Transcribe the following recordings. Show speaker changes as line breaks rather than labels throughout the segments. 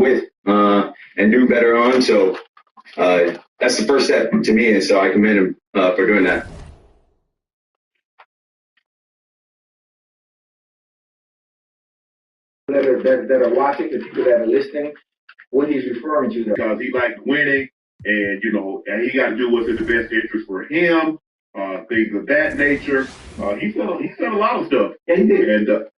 with and do better on. So that's the first step to me, and so I commend him for doing that.
That are watching, the people that are listening, what he's referring to.
Because he likes winning, and and he got to do what's in the best interest for him. Things of that nature. He said a lot of stuff.
Yeah, he did.
And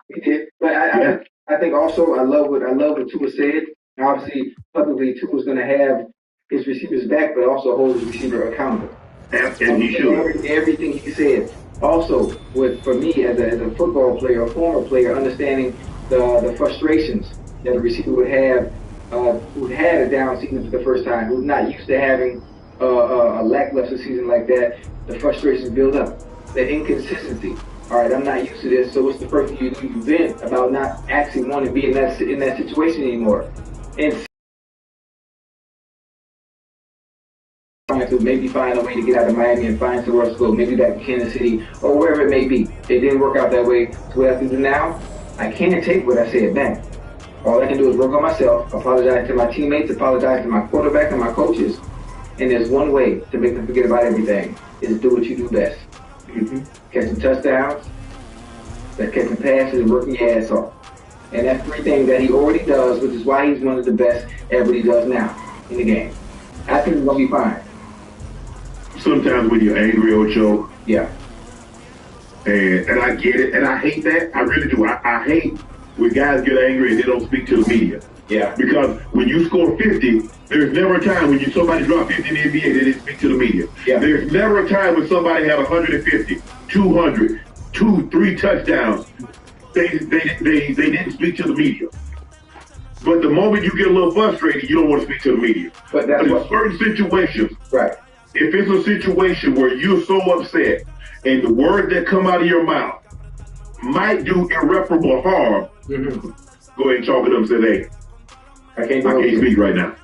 he did. But I think also I love what Tua said. Obviously, publicly, Tua's going to have his receivers back, but also hold his receiver accountable.
And he should.
Everything he said. Also, for me as a football player, a former player, understanding the frustrations that a receiver would have who had a down season for the first time, who's not used to having a lackluster season like that, the frustrations build up, the inconsistency. All right, I'm not used to this, so what's the first thing you do? You vent about not actually wanting to be in that situation anymore. And trying to maybe find a way to get out of Miami and find somewhere else to go, maybe back to Kansas City or wherever it may be. It didn't work out that way. So what I have to do now, I can't take what I said back. All I can do is work on myself, apologize to my teammates, apologize to my quarterback and my coaches. And there's one way to make them forget about everything, is do what you do best. Catching touchdowns, catching passes, and working your ass off. And that's three things that he already does, which is why he's one of the best at what he does now in the game. I think he's going to be fine.
Sometimes when you're angry, Ocho.
Yeah.
And I get it, and I hate that. I really do. I hate when guys get angry and they don't speak to the media.
Yeah.
Because when you score 50, there's never a time when somebody drop 50 in the NBA, they didn't speak to the media.
Yeah.
There's never a time when somebody had 150, 200, 3 touchdowns. They didn't speak to the media. But the moment you get a little frustrated, you don't want to speak to the media.
But that's
in certain situations,
right.
If it's a situation where you're so upset and the words that come out of your mouth might do irreparable harm, go ahead and chalk it up and say, hey, I can't speak right now.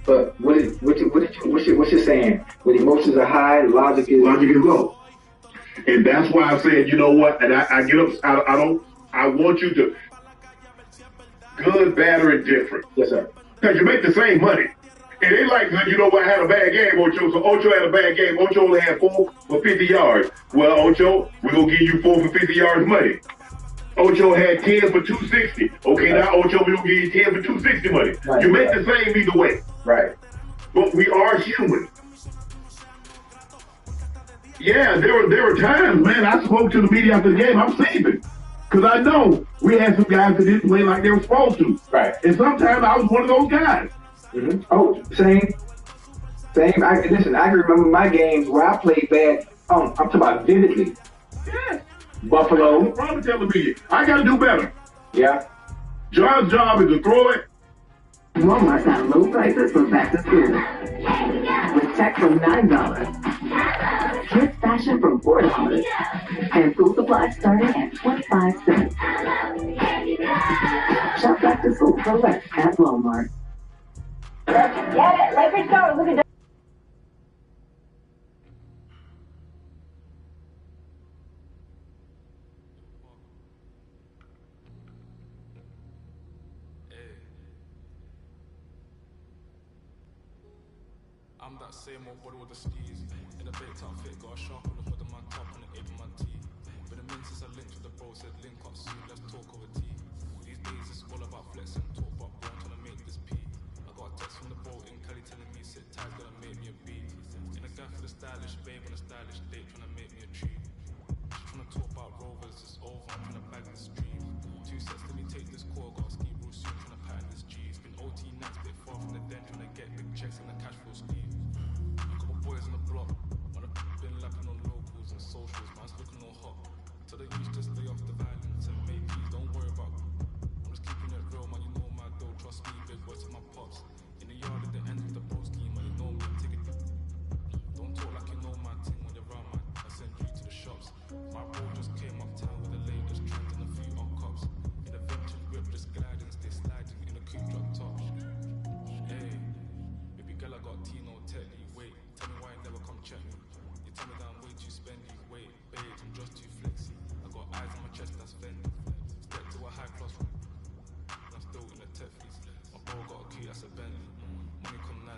But what's your saying? When emotions are high, logic is
low. And that's why I said, you know what? And I get up. I want you to good, bad, or indifferent.
Yes, sir.
Because you make the same money. And they like, you know what, I had a bad game, Ocho. So Ocho had a bad game. Ocho only had 4 for 50 yards. Well, Ocho, we're going to give you 4 for 50 yards money. Ocho had 10 for 260. Okay, now Ocho, we're going to give you 10 for 260 money. Right. You make the same either way.
Right.
But we are human. Yeah, there were times, man, I spoke to the media after the game. I'm saving. Because I know we had some guys that didn't play like they were supposed to.
Right.
And sometimes I was one of those guys.
Oh, same. Listen, I can remember my games where I played bad. I'm talking about vividly.
Yeah.
Buffalo.
No problem telling me. I got to do better.
Yeah.
John's job is to throw it.
Walmart's got low prices for back to school. With tech from $9, kids fashion from $4, and school supplies starting at 25 cents. Shop back to school for less at Walmart.
Yeah, Lakers go. Look at that.
I'm that same old body with the skis. In a baked outfit, got a sharp on the hood of my top and the ape on my tee. Been a minute since I linked with the bro, said link up soon, let's talk over tea. These days it's all about flex and talk, but bro, I'm trying to make this P. I got a text from the bro in Cali telling me, sit tight, gonna make me a beat. In a guy for the stylish babe on a stylish date, trying to make me a tree. She's trying to talk about rovers, it's over, I'm trying to bag this dream. 2 sets, let me take this call, got a ski bro soon, trying to pattern this G. It's been OT nights, bit far from the den, trying to get big checks and the cash flow scheme. Boys on the block, when I've been lapping on locals and socials, man's looking all hot. Tell the youth to stay off the violence and make peace, don't worry about it. I'm just keeping it real, man, you know my dough, trust me, big words to my pops. In the yard at the end of the bro scheme, man, you know me, take it. Don't talk like you know my team when you're around, man, I send you to the shops. My bro just came uptown with the latest trend and a few on cops. In a vintage whip, just gliding, stay sliding in a coupe drop top. Hey, baby girl, I got Tino Teddy, wait. Tell me why you never come check me. You tell me that I'm way too spendy. Wait, babes, I'm just too flexy. I got eyes on my chest that's fendi. Step to a high class room. I'm still in the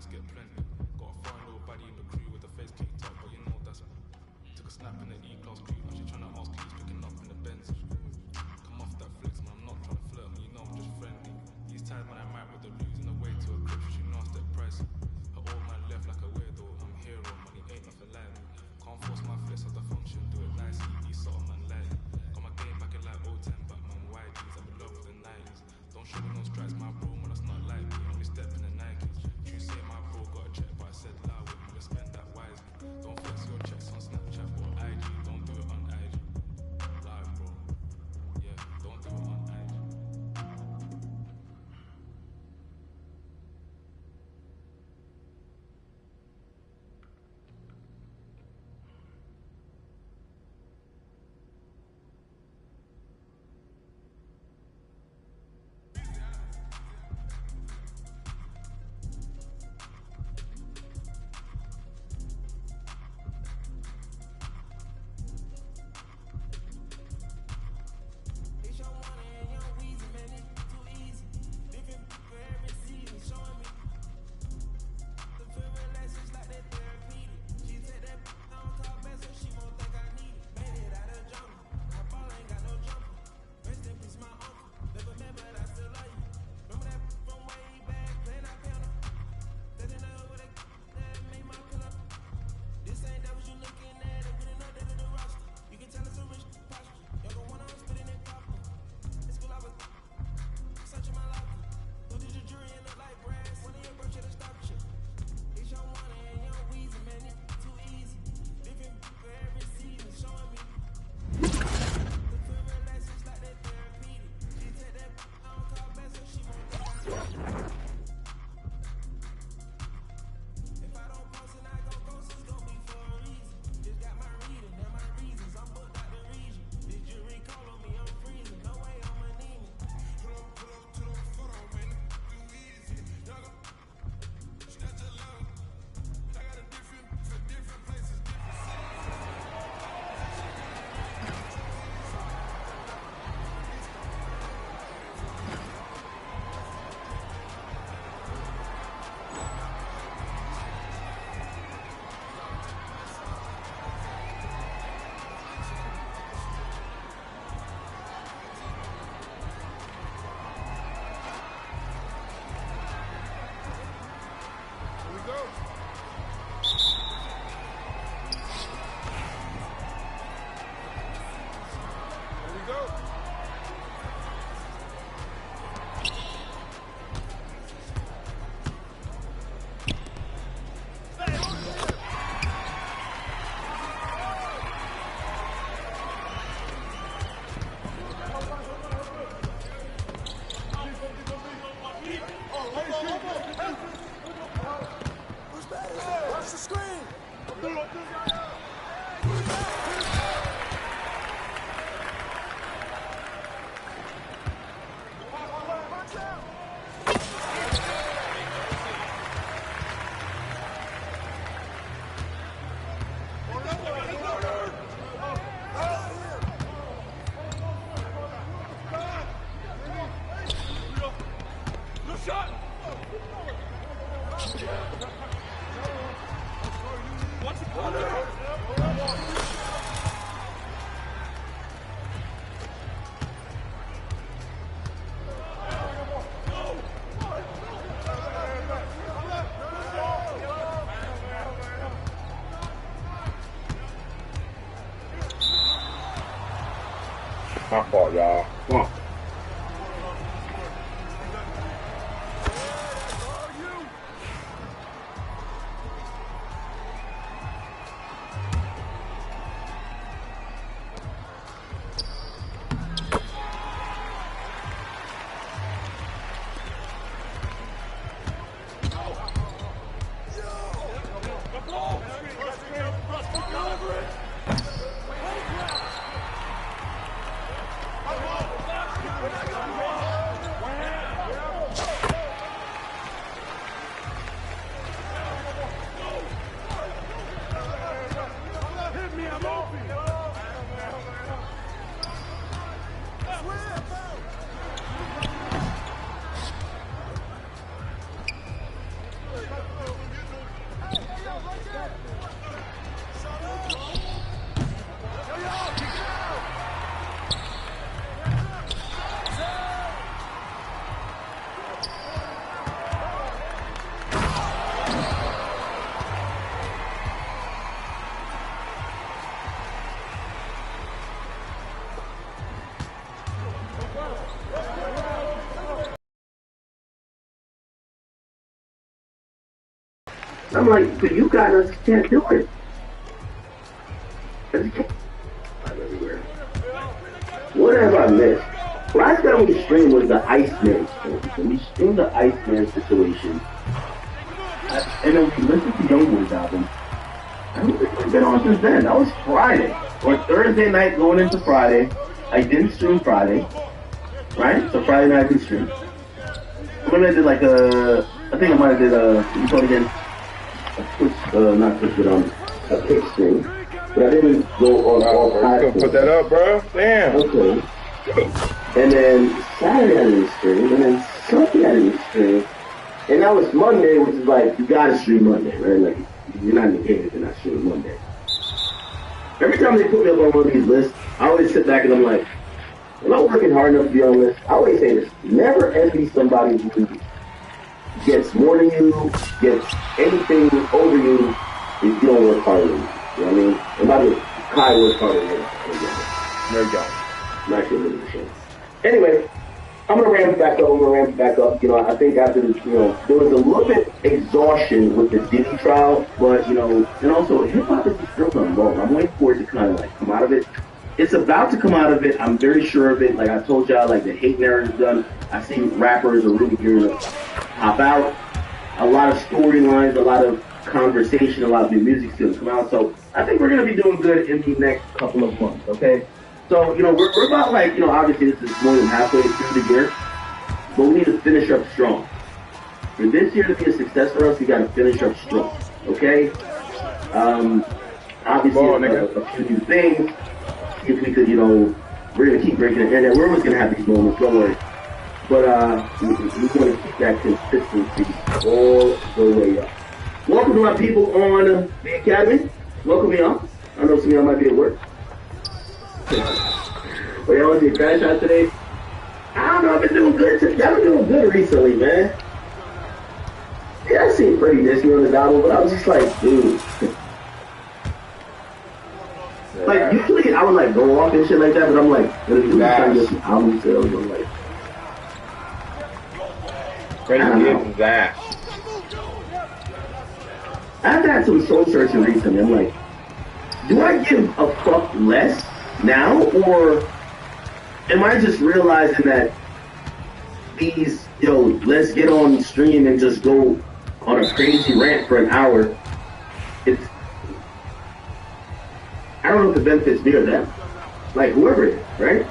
Guys get plenty. Got a foreign little baddie in the crew with the face caked up, but you know that's me. Took a snap in the E-class crew. Now she tryna ask who's picking up in the Benz. Come off that flex, man. I'm not trying to flirt, man. You know I'm just friendly. These times when I'm out with the losing the way to a crib, she knows that price. Her old man left like a weirdo. I'm hero, money ain't nothing like me. Can't force my flex at the function, do it nicely. These sort of man like. Got my game back in like 010, but man, YGs. I'm in love with the 90s. Don't show me no stripes, my bro, man, that's not like me. Only step in the Nikes. You say my bro got a check, but I said loud with me, let's spend that wisely. Don't flex your checks on Snapchat or IG. Don't do it on IG. Live, bro. Yeah, don't do it on IG.
My fault, y'all. Come on.
I'm like, but you guys can't do it. I'm everywhere. What have I missed? Last time we streamed was the Iceman stream. So we streamed the Iceman situation. And then we listened to Youngboy's album. I don't think we've been on since then. That was Friday. Or Thursday night going into Friday. I didn't stream Friday. Right? So Friday night we streamed. Maybe I did like I think I might have did you call it again? A Twitch, not Twitch, but a Twitch stream. But I didn't go on all
platforms. Put that up, bro. Damn.
Okay. And then Saturday I didn't stream, and then Sunday I didn't stream. And now it's Monday, which is like, you gotta stream Monday, right? Like, you're not in the game if you're not streaming Monday. Every time they put me up on one of these lists, I always sit back and I'm like, am I working hard enough to be on this? I always say this, never envy somebody who gets more than you, gets anything over you, if you don't work harder than you. You know what I mean? And by the way, Kai works harder than you.
There you go.
Not sure what the show. Anyway, I'm gonna ramp back up. You know, I think after this, you know, there was a little bit exhaustion with the Diddy trial, but you know, and also hip hop is still on low. I'm waiting for it to kind of like come out of it. It's about to come out of it. I'm very sure of it. Like I told y'all, like the hate narrative is done. I see rappers are really gearing to pop out. A lot of storylines, a lot of conversation, a lot of new music's gonna come out. So I think we're gonna be doing good in the next couple of months. Okay. So, you know, we're about like, you know, obviously this is more than halfway through the year, but we need to finish up strong. For this year to be a success for us, we got to finish up strong, okay? Obviously, a few new things. See if we could, you know, we're going to keep breaking it. And we're always going to have these moments, don't worry. But we want to keep that consistency all the way up. Welcome to my people on the Academy. Welcome, y'all. I know some of y'all might be at work. But y'all want to see a crash out today? I don't know, I've been doing good. Y'all been doing good recently, man. Yeah, I seen pretty Disney on this album, but I was just like, dude. Like, usually I would like go off and shit like that, but I'm like, gonna be trying to get some album sales. I'm like,
ready to get his ass.
I've had some soul searching recently. I'm like, do I give a fuck less now, or am I just realizing that these, let's get on stream and just go on a crazy rant for an hour? I don't know if the benefits me or them. Like, whoever it is, right?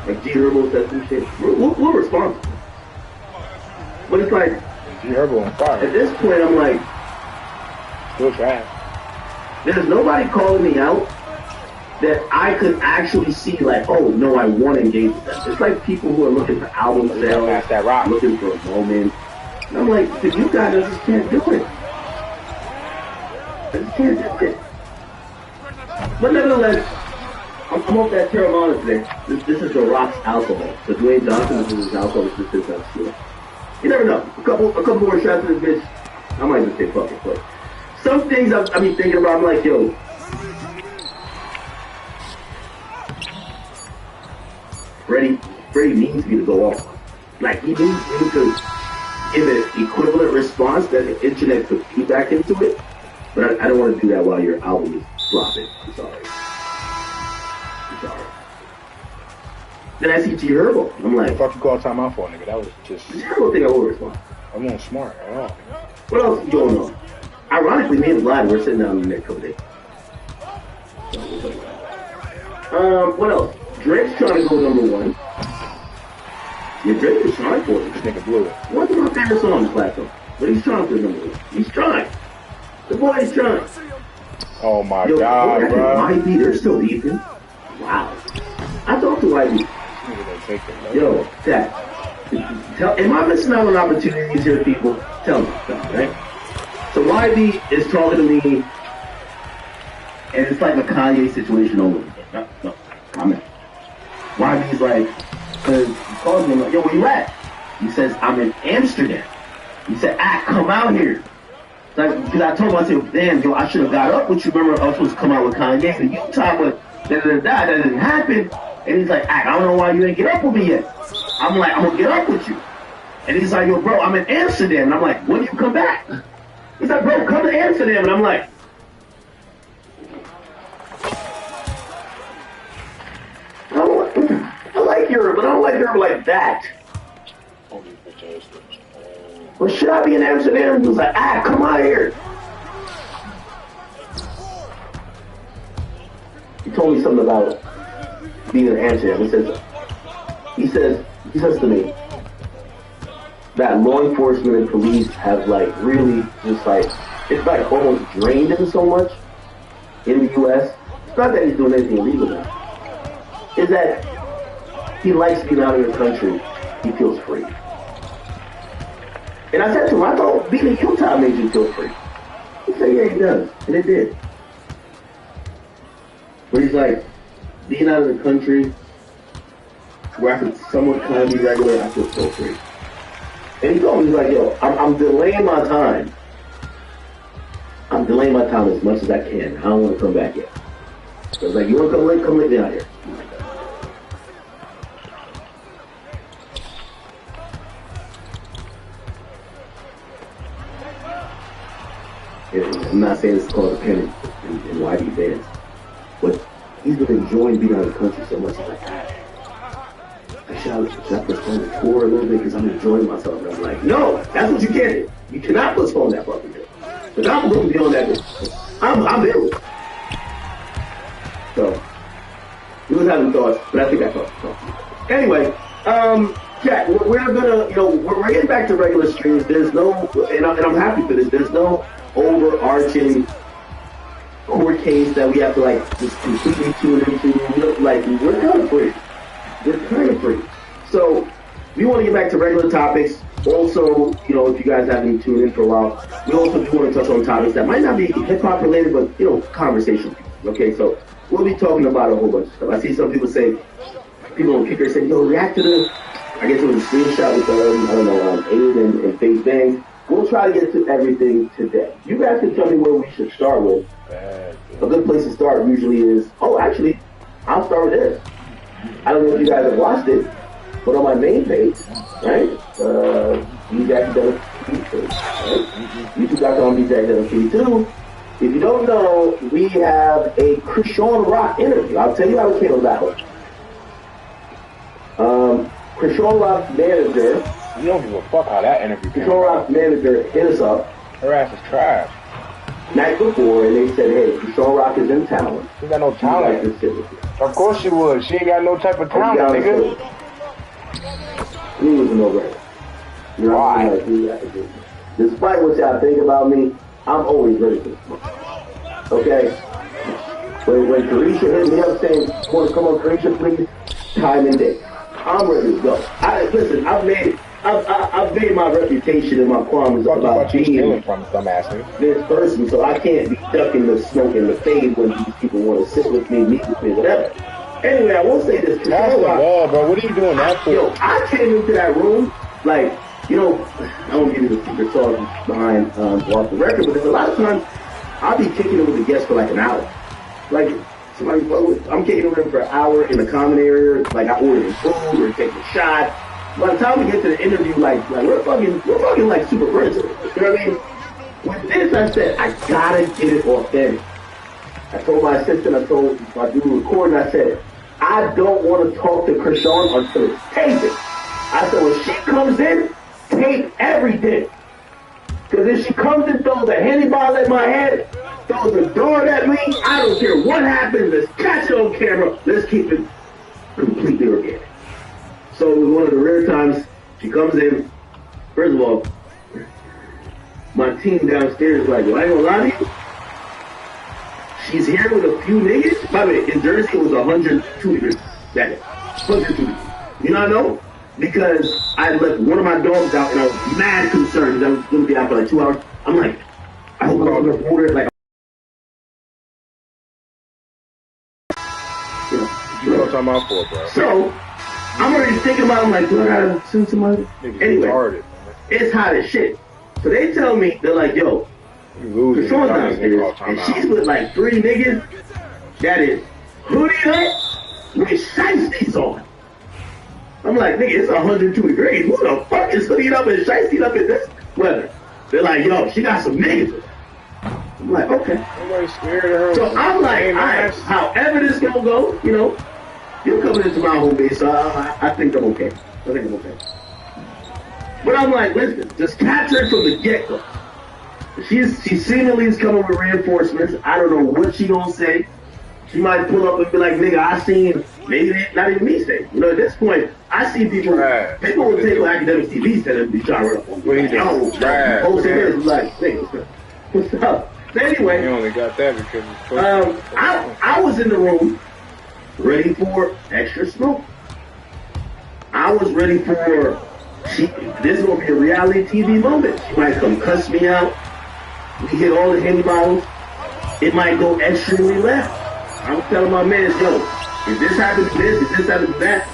Like, G Herbo said some shit. We're responsible. But it's like,
G Herbo on fire.
At this point, I'm like,
still trash.
There's nobody calling me out that I could actually see, like, oh, no, I want to engage with them. It's like people who are looking for album sales, looking for a moment. And I'm like, but you guys just can't do it. I just can't do it. But nevertheless, I'm off that Terravana today. This is The Rock's alcohol. So Dwayne Johnson, this is his alcohol. This is his alcohol. You never know. A couple more shots of this bitch. I might just say fuck it, but some things I be thinking about, I'm like, yo, Freddie needs me to go off. Like, he needs me to give an equivalent response that the internet could feedback into it. But I don't want to do that while your album is flopping. I'm sorry. Then I see G Herbo. I'm like,
fuck you call time out for, nigga? That was just.
G Herbo think I will respond.
I wasn't smart at all.
What else is going on? Ironically, me and Vlad were sitting down in the next couple days. What else? Drake's trying to go #1. Yeah, Drake is trying for it.
This nigga blew it.
What's my favorite song on the platform? But he's trying for #1. He's trying. The boy is trying.
Oh my God, bro.
YB, they're still beefing. Wow. I talked to YB. Yo, Zach, am I missing out on opportunities here, people? Tell me, right? So YB is talking to me, and it's like a Kanye situation over again. No, comment. YB's like, because he calls me, like, yo, where you at? He says, I'm in Amsterdam. He said, come out here. Like, because I told him, I said, damn, yo, I should have got up with you. Remember, I was supposed to come out with Kanye in Utah, but that didn't happen. And he's like, I don't know why you didn't get up with me yet. I'm like, I'm going to get up with you. And he's like, yo, bro, I'm in Amsterdam. And I'm like, when do you come back? He's like, bro, come to Amsterdam. And I'm like, I like Europe, but I don't like Europe like that. Well, should I be in Amsterdam? He was like, come out here. He told me something about being in Amsterdam. He says to me that law enforcement and police have like really just like, it's like almost drained him so much in the U.S. It's not that he's doing anything illegal now. It's that he likes being out of the country. He feels free. And I said to him, I thought being in Utah made you feel free. He said, yeah, he does. And it did. But he's like, being out of the country, where I could somewhat kind of be regular, I feel so free. And he told me, he's like, yo, I'm delaying my time. I'm delaying my time as much as I can. I don't want to come back yet. So I was like, you want to come late? Come late down here. I'm not saying it's called a panic in YB fans, but he's been enjoying being out of the country so much. He's like, should I postpone the tour a little bit because I'm enjoying myself? And I'm like, no, that's what you can't do. You cannot postpone that fucking trip. Because I'm going to be on that trip. I'm there with it. So, he was having thoughts, but I think I thought. Anyway, Jack, we're gonna, we're getting back to regular streams. There's no, and I'm happy for this. There's no overarching court case that we have to like just completely tune into. Like we're kind of free. We're kind of free. So we want to get back to regular topics. Also, if you guys haven't tuned in for a while, we also do want to touch on topics that might not be hip hop related, but conversation. Okay, so we'll be talking about a whole bunch of stuff. I see some people say, people on Kicker say, yo, react to the, I guess it was a screenshot with Aid and Face Bangs. We'll try to get to everything today. You guys can tell me where we should start with. A good place to start usually is, actually, I'll start with this. I don't know if you guys have watched it, but on my main page, right, These Academic page, right? YouTube.com, These Academic 2. If you don't know, we have a Krishan Rock interview. I'll tell you how it came about. Krishan Rock's manager,
you don't give a fuck how that interview came
Krishan Rock's manager hit us up.
Her ass is trash.
Night before, and they said, hey, Krishan Rock is in town.
She got no talent. Of course she would. She ain't got no type of talent, nigga.
He was a no-brainer. Why? Despite what y'all think about me, I'm always ready for this. Okay? When Carisha hit me up saying, want to come on, Carisha, please? Time and day. I'm ready to go. Listen, I've made my reputation and my qualms about being
from dumbass
this person, so I can't be ducking the smoke and the fade when these people want to sit with me, meet with me, whatever. Anyway, I will say this.
That's the wall, bro. What are you doing that for?
Yo, I came into that room, like, I won't give you the secret sauce behind off the record, but there's a lot of times I'll be kicking it with the guests for like an hour. Like, I'm kicking it with them for an hour in the common area, like I ordered food or taking a shot. By the time we get to the interview, like we're fucking like super friends. You know what I mean? With this, I said, I gotta get it authentic. I told my assistant, I told my dude recording, I said, I don't want to talk to Krishan until it's taped. I said, when she comes in, tape everything. Because if she comes and throws a handy ball at my head, throws a dart at me, I don't care what happens, let's catch it on camera, let's keep it completely organic. So it was one of the rare times she comes in. First of all, my team downstairs is like, well, I ain't gonna lie to you. She's here with a few niggas. By the way, in Jersey it was 102 degrees that day. 102 degrees. You know what I know? Because I left one of my dogs out and I was mad concerned because I was gonna be out for like 2 hours. I'm like, I hope I don't get water. Like,
you know what I'm talking about for, bro.
So I'm already thinking about it. I'm like, do I gotta send somebody? Anyway, it's hot as shit. So they tell me, they're like, yo, Krishan's downstairs, and she's with like 3 niggas that is hoodie up with shiesties on. I'm like, nigga, it's 102 degrees. Who the fuck is hoodie up and shiesties up in this weather? They're like, yo, she got some niggas. I'm like, okay.
Nobody's scared of her.
So I'm like, all right, however this gonna go, you know, you're coming into my home base, so I think I'm okay. But I'm like, listen, just capture it from the get-go. She seemingly is coming with reinforcements. I don't know what she gonna say. She might pull up and be like, nigga, I seen, maybe not even me say. You know, at this point, I see people will take academic TV instead of be trying to run up on me. Like, nigga, what's up? So anyway,
you only got that because
I was in the room ready for extra smoke. I was ready for, this is going to be a reality TV moment. She might come cuss me out. We hit all the Henny bottles. It might go extremely left. I'm telling my man, yo, if this happens to this, if this happens to that,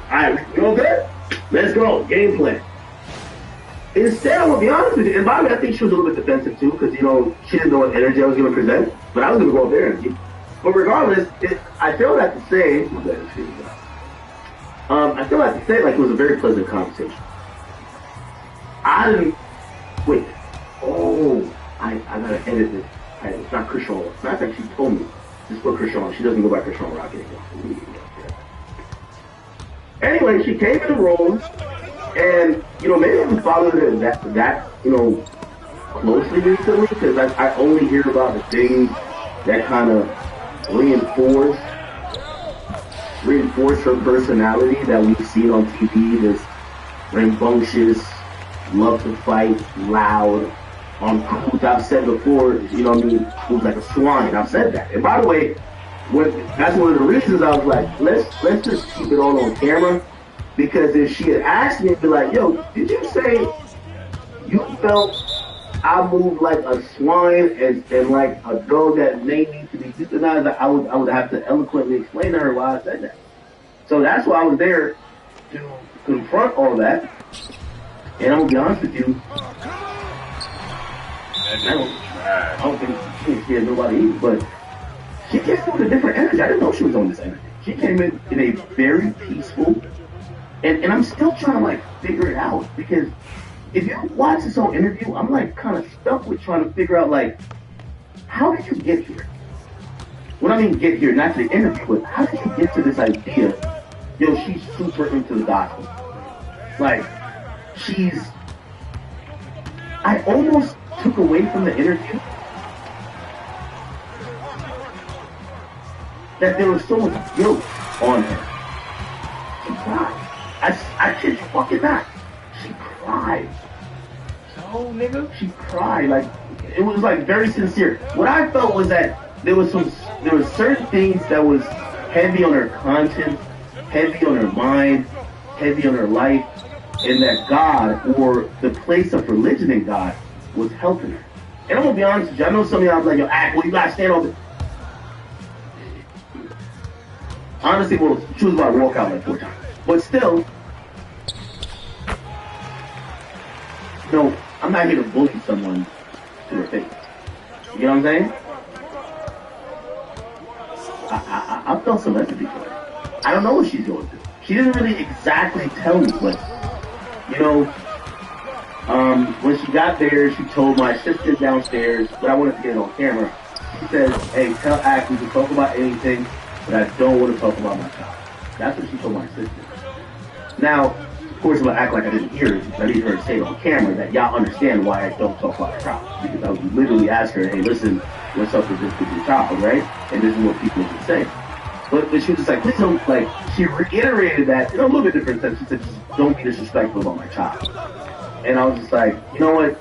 alright, you all good? Let's go. Game plan. Instead, I'm going to be honest with you, and by the way, I think she was a little bit defensive too, because, you know, she didn't know what energy I was going to present, but I was going to go up there. But regardless, I feel like to say, I feel like to say like it was a very pleasant conversation. I didn't, wait, I gotta edit this. It's not Krishan. It's not like she told me. Just put Krishan. She doesn't go by Krishan Rock anymore. Anyway, she came in the room, and, you know, maybe I haven't followed it that you know, closely recently, because I only hear about the things that kind of reinforce her personality that we've seen on TV, this rambunctious, love to fight, loud, on cruise. I've said before, you know what I mean, moves like a swine. I've said that. And by the way, that's one of the reasons I was like, let's just keep it all on camera, because if she had asked me, I'd be like, yo, did you say you felt I moved like a swine and like a dog that may need to be euthanized? I would have to eloquently explain to her why I said that. So that's why I was there, to confront all that. And I'm gonna be honest with you, I don't think she scared nobody either, but she came in with a different energy. I didn't know she was on this energy. She came in a very peaceful, and I'm still trying to like figure it out, because if you watch this whole interview, I'm like kind of stuck with trying to figure out like, how did you get here? When I mean get here, not to the interview, but how did you get to this idea? Yo, she's super into the gospel. Like, I almost took away from the interview that there was so much guilt on her. She cried. I kid you fucking not. She cried. So, nigga, she cried. Like, it was like very sincere. What I felt was that there was certain things that was heavy on her conscience, heavy on her mind, heavy on her life, and that God, or the place of religion in God, was helping her. And I'm gonna be honest with you, I know some of y'all like, yo, well, you gotta stand on it. Honestly, well, she was about to walk out like 4 times. But still, no, I'm not here to bully someone to her face. You know what I'm saying? I felt some empathy for her. I don't know what she's going through. She didn't really exactly tell me, but, you know, when she got there, she told my assistant downstairs, but I wanted to get it on camera. She said, hey, tell Ack we can talk about anything, but I don't want to talk about my child. That's what she told my assistant. Now, of course, I'm going to act like I didn't hear it. I need her to say it on camera that y'all understand why I don't talk about her child. Because I would literally ask her, hey, listen, what's up with this with your child, right? And this is what people would say. But she was just like, please don't, like, she reiterated that in a little bit different sense. She said, just don't be disrespectful about my child. And I was just like, you know what?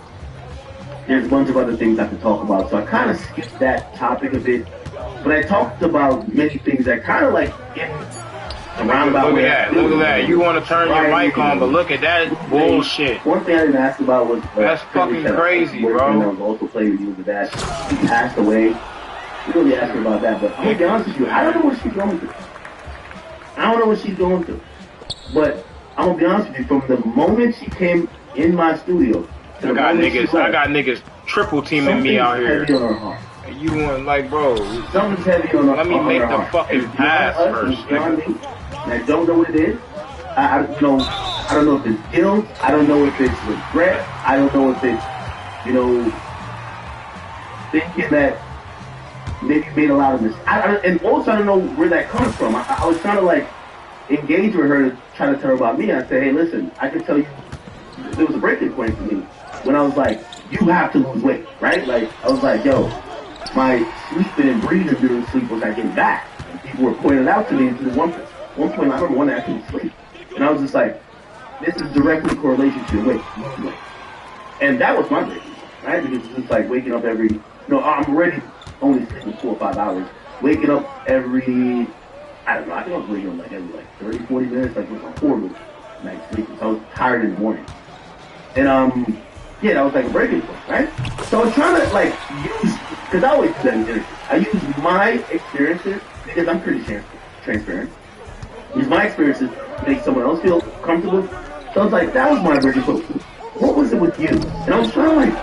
There's a bunch of other things I could talk about. So I kind of skipped that topic a bit. But I talked about many things that kind of like in a roundabout way.
Look at that. You want to turn your mic on, but look at that bullshit.
One thing I didn't ask about was...
That's fucking crazy, bro.
I was also playing with you with that. He passed away. We really asked her about that, but I'm going to be honest with you. I don't know what she's going through. I don't know what she's going through. But I'm going to be honest with you. From the moment she came in my studio...
I got niggas triple teaming me out here.
Heavy on her heart.
You want, like, bro,
something's heavy on her heart.
Let me make the fucking pass first.
You know what I mean? And I don't know what it is. I don't know if it's guilt. I don't know if it's regret. I don't know if it's you know, thinking that maybe you made a lot of mistakes. And also, I don't know where that comes from. I was trying to, like, engage with her to try to tell her about me. I said, hey, listen, I can tell you, there was a breaking point for me when I was like, you have to lose weight, right? Like, I was like, yo, my sleeping and breathing during sleep was like getting back. And people were pointing out to me. And to one point, I remember one day I couldn't sleep. And I was just like, this is directly correlation to your weight. And that was my breaking point, right? Because it's just like waking up every, I'm already only sleeping 4 or 5 hours. Waking up every, I don't know, I think I was waking up like every 30, 40 minutes, like it was a horrible night's sleep. So I was tired in the morning. And yeah, that was like a breaking point, right? So I was trying to like use, because I always do that in interviews. I use my experiences, because I'm pretty transparent. Use my experiences to make someone else feel comfortable. So I was like, that was my breaking point. What was it with you? And I was trying to like,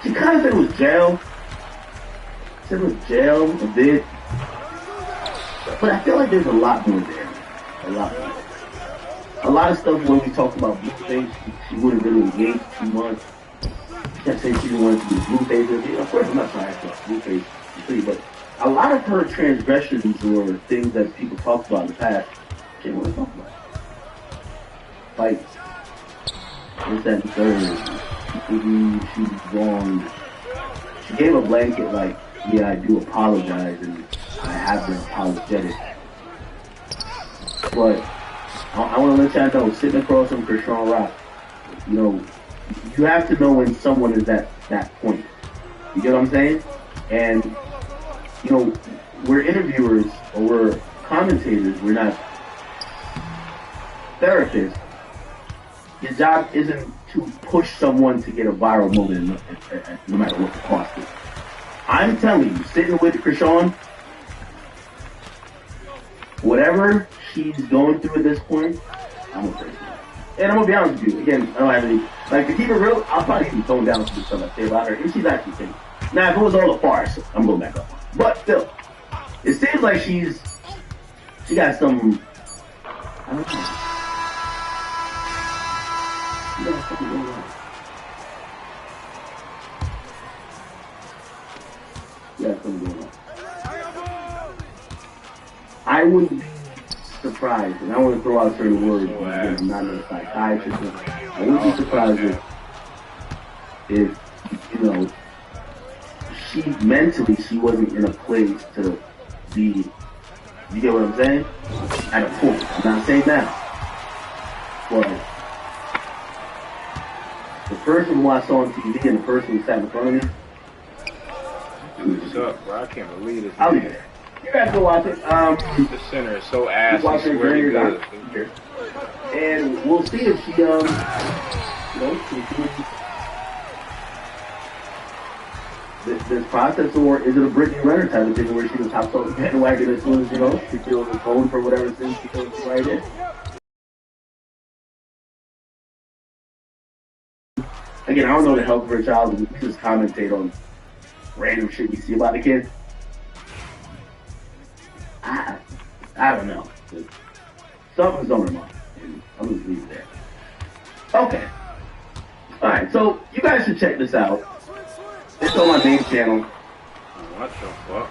she kind of said it was jail. She said it was jail a bit. But I feel like there's a lot more there. A lot more. A lot of stuff when we talked about blue face, she wouldn't really engage too much. She kept saying she didn't want to be blue face. Of course, I'm not trying to ask blue face, but a lot of her transgressions or things that people talked about in the past, she didn't want to talk about. Like, what's that third? She was wrong. She gave a blanket like, yeah, I do apologize and I have been apologetic. But I want to let y'all know, sitting across from Krishan Rock, you have to know when someone is at that point. You get what I'm saying? And, we're interviewers or we're commentators, we're not therapists. Your job isn't to push someone to get a viral moment no matter what the cost is. I'm telling you, sitting with Krishan, whatever she's going through at this point, I'm gonna pray for her. And I'm gonna be honest with you, again, I don't have any, like, to keep it real, I'll probably even tone down some of the stuff I say about her, and she's actually saying. Now, if it was all a farce, I'm going back up. But still, it seems like she got some, I don't know. She got something going on. She got something going on. I wouldn't be surprised, and I want to throw out certain words, because I'm not a psychiatrist. I wouldn't be surprised if she wasn't in a place to be, you get what I'm saying? At a point. I'm not saying that. But the person who I saw on TV and the person who sat in front of me.
What's up, bro? I can't believe this.
I'll leave it. You guys go watch it.
The center is so ass. I swear to God.
And we'll see if she this process, or is it a Brittany Renner type of thing where she just hops off the bandwagon as soon as she feels the phone for whatever thing she feels right in. Again, I don't know the health of her child. We just commentate on random shit we see about the kids. I don't know. Something's on her mind. And I'm just leave it there. Okay. Alright, so you guys should check this out. It's on my main channel.
What the fuck?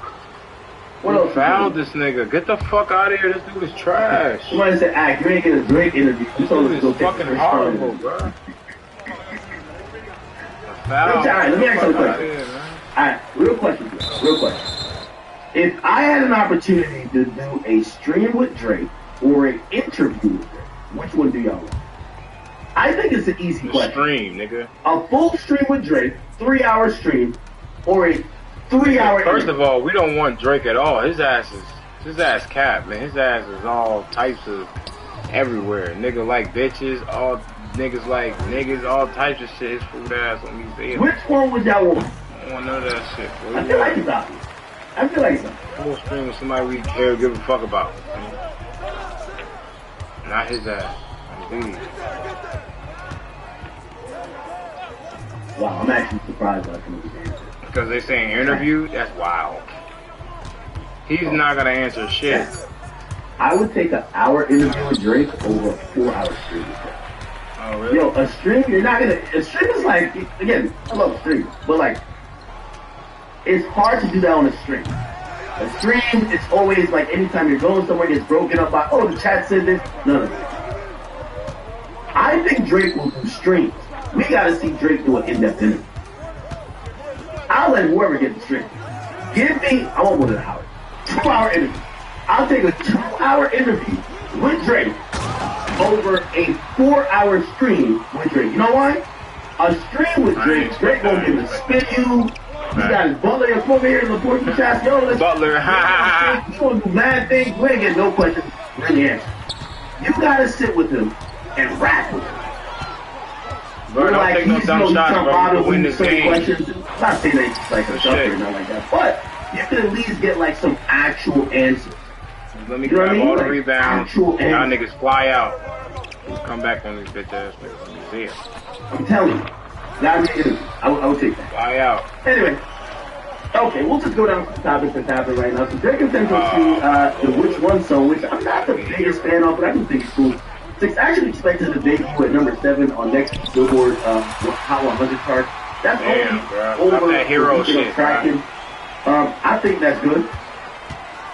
What else?
Fouled this nigga. Get the fuck out of here. This dude is trash.
Somebody said, you ain't get a Drake interview.
This dude is fucking horrible, bro.
Alright, let me ask you a question. Alright, real question. If I had an opportunity to do a stream with Drake or an interview with Drake, which one do y'all want? I think it's an easy question.
Stream, nigga.
A full stream with Drake, 3-hour stream, or a 3-hour
First of all, we don't want Drake at all. His ass cap, man. His ass is all types of everywhere. Nigga like bitches, all niggas like niggas, all types of shit. His food ass on these videos.
Which one would y'all want?
I don't want none of that shit, bro.
I feel like it's obvious.
Full stream with somebody we care, give a fuck about. Not his ass. Indeed.
Wow, I'm actually surprised by some of these answers.
Because they saying interview? That's wild. He's not gonna answer shit.
I would take an hour interview with Drake over a 4-hour stream with Drake.
Oh, really?
Yo, a stream, you're not gonna. A stream is like, again, I love streams, but like, it's hard to do that on a stream. A stream, it's always like anytime you're going somewhere, it's broken up by, oh, the chat said this. None of that. I think Drake will do streams. We gotta see Drake do an in-depth interview. I'll let whoever get the stream. Give me, I want one of the hours. 2-hour interview. I'll take a 2-hour interview with Drake over a 4-hour stream with Drake. You know why? A stream with Drake, Drake gonna give a spin you. He got his butler over here in the portion chest. Yo, let's
Butler,
you gonna do mad things. We ain't get no questions. Really answer. You gotta sit with him and rap with him.
Bro, don't take no dumb shots, bro. You can win this game.
Questions. I'm not saying that he's like a sucker or nothing like that, but you can at least get like some actual answers.
Let me
You know what I
grab
mean?
all the
Like,
rebounds.
actual
Y'all
answers.
niggas fly out. Come back on these bitch ass niggas. Let me see it.
I'm telling you. That would be I would take that.
Fly out.
Anyway. Okay, we'll just go down to the topics that's happening right now. So Drake and Central to the Which One song, which I'm not the biggest fan of, but I do think it's cool. It's actually expected to debut at number 7 on next Billboard Hot 100 chart. That's
Damn,
only
bro.
over
That hero shit,
tracking. I think that's good.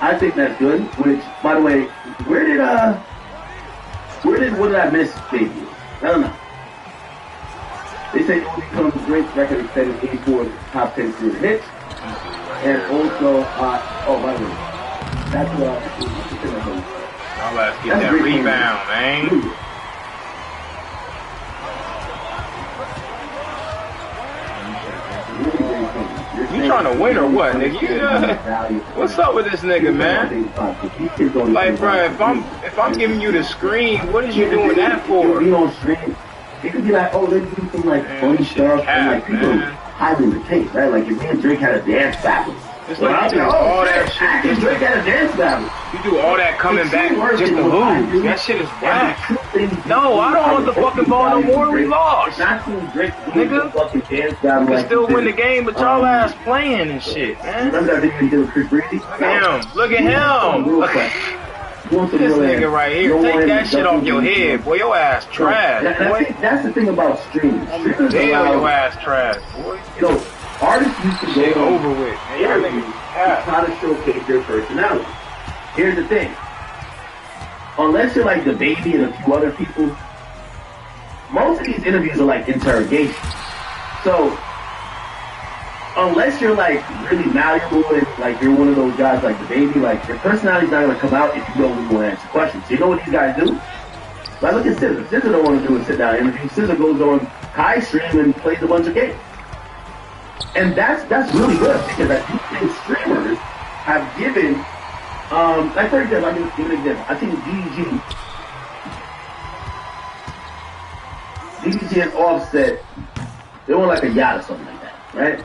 I think that's good. Which, by the way, what did I miss debut? I don't know. They say it will become Drake's record extended 84 top 10 career hits. And also, oh, by the way, that's
Y'all let's get that rebound, man. You trying to win or what, nigga? What's up with this nigga, man? Like, bro, if I'm giving you the screen, what is you doing that for?
It could be like, oh, let's do some like funny stuff, and like people hiding the tape, right? Like if me and Drake had a dance battle.
It's like you do all that shit.
Drake had a dance battle.
You do all that coming back just to lose. That shit is whack. No, I don't want the fucking ball no more. We lost. Nigga, you can still win the game, but y'all ass playing and shit, man.
Remember that video he did with Chris Brady?
Look at him. Look at him. This nigga right here, take that shit off your head, boy. Your ass trash, boy.
That's the thing about streaming.
Damn, your ass trash, boy.
Yo, artists used to
Shit
go
over with. Man, y'all niggas
try to showcase their personality. Here's the thing. Unless you're like the baby and a few other people, most of these interviews are like interrogations. So unless you're like really malleable and like you're one of those guys like the baby, like your personality's not gonna come out if you don't really want to answer questions. So you know what these guys do? Like look at SZA. SZA don't want to do a sit down interview. SZA goes on high stream and plays a bunch of games. And that's really good because I do think streamers have given like for example, I'll give an example. I think DDG and Offset, they want like a yacht or something like that, right?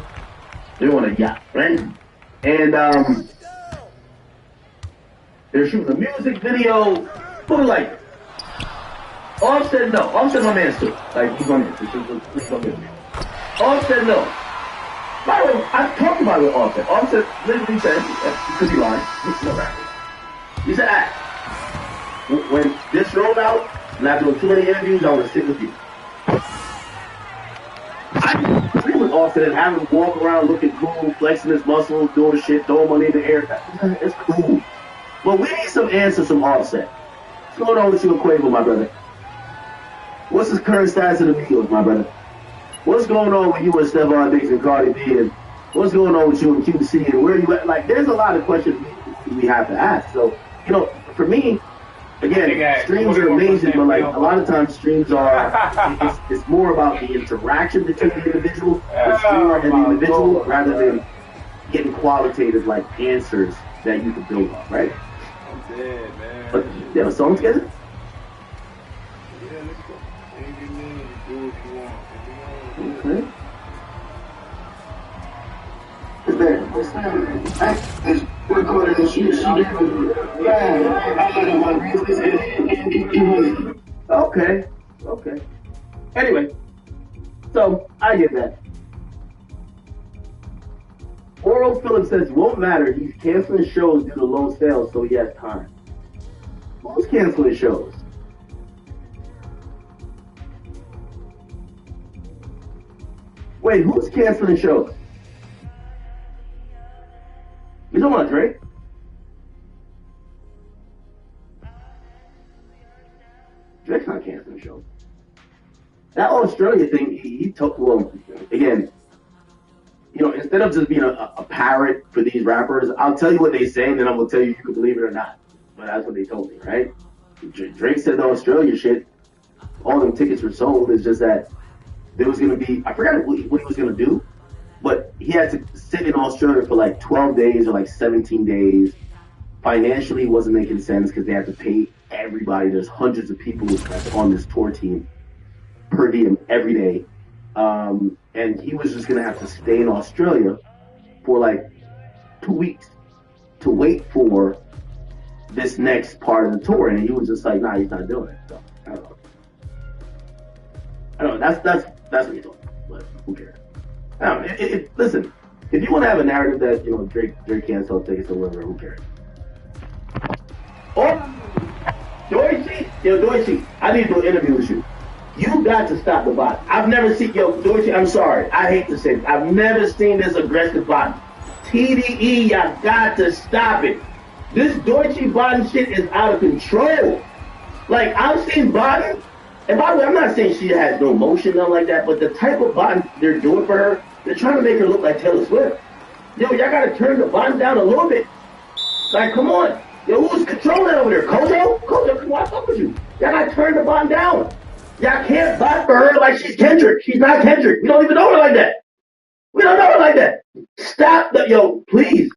They want a yacht, right? And they're shooting a music video. Put it like Offset, no. Offset my man too. Like he's my man. Offset, no. By the way, I've talked about it with Offset. Offset literally said, because he lied, he said, when this rolled out, and after doing too many interviews, I want to sit with you. I agree with Offset and having him walk around looking cool, flexing his muscles, doing shit, throwing money in the air. It's cool. But we need some answers from Offset. What's going on with you and Quavo, my brother? What's his current status in the Migos, my brother? What's going on with you and Stephon Diggs and Cardi B? And what's going on with you and QC? And where you at? Like, there's a lot of questions we have to ask. So, you know, for me, again, streams are amazing, but like a lot of times streams are, it's more about the interaction between the individual, the streamer and the individual, rather than getting qualitative like answers that you can build on, right?
I'm dead, man.
But you have a song together?
Yeah, let's go. Anything you need, do what you want.
Okay.
It's recorded and she
Okay. Okay. Anyway, so I get that. Oral Phillips says it won't matter. He's canceling shows due to low sales, so he has time. Who's canceling shows? Wait, who's canceling shows? You talking about Drake? Drake's not canceling shows. That Australia thing, he took, well, again, you know, instead of just being a parrot for these rappers, I'll tell you what they say, and then I'm going to tell you can believe it or not. But that's what they told me, right? Drake said the Australia shit, all them tickets were sold. It's just that there was going to be, I forgot what he was going to do, but he had to sit in Australia for like 12 days or like 17 days. Financially, it wasn't making sense because they had to pay everybody. There's hundreds of people that's on this tour team per diem every day. And he was just going to have to stay in Australia for like 2 weeks to wait for this next part of the tour. And he was just like, nah, he's not doing it. So, I don't know. That's what he told me. But who cares? I don't know. Listen, if you want to have a narrative that, you know, Drake can't sell tickets or whatever, who cares? Oh, Dorsey, I need to do an interview with you. You got to stop the bot. I've never seen, Dorsey, I'm sorry. I hate to say it. I've never seen this aggressive bot. TDE, y'all got to stop it. This Dorsey botting shit is out of control. Like, I've seen botting, and by the way, I'm not saying she has no motion, nothing like that, but the type of botting they're doing for her, they're trying to make her look like Taylor Swift. Y'all got to turn the bottom down a little bit. Like, come on. Who's controlling over there? Kojo? Kojo, come on, fuck with you. Y'all got to turn the bottom down. Y'all can't bot for her like she's Kendrick. She's not Kendrick. We don't even know her like that. We don't know her like that. Stop the, please.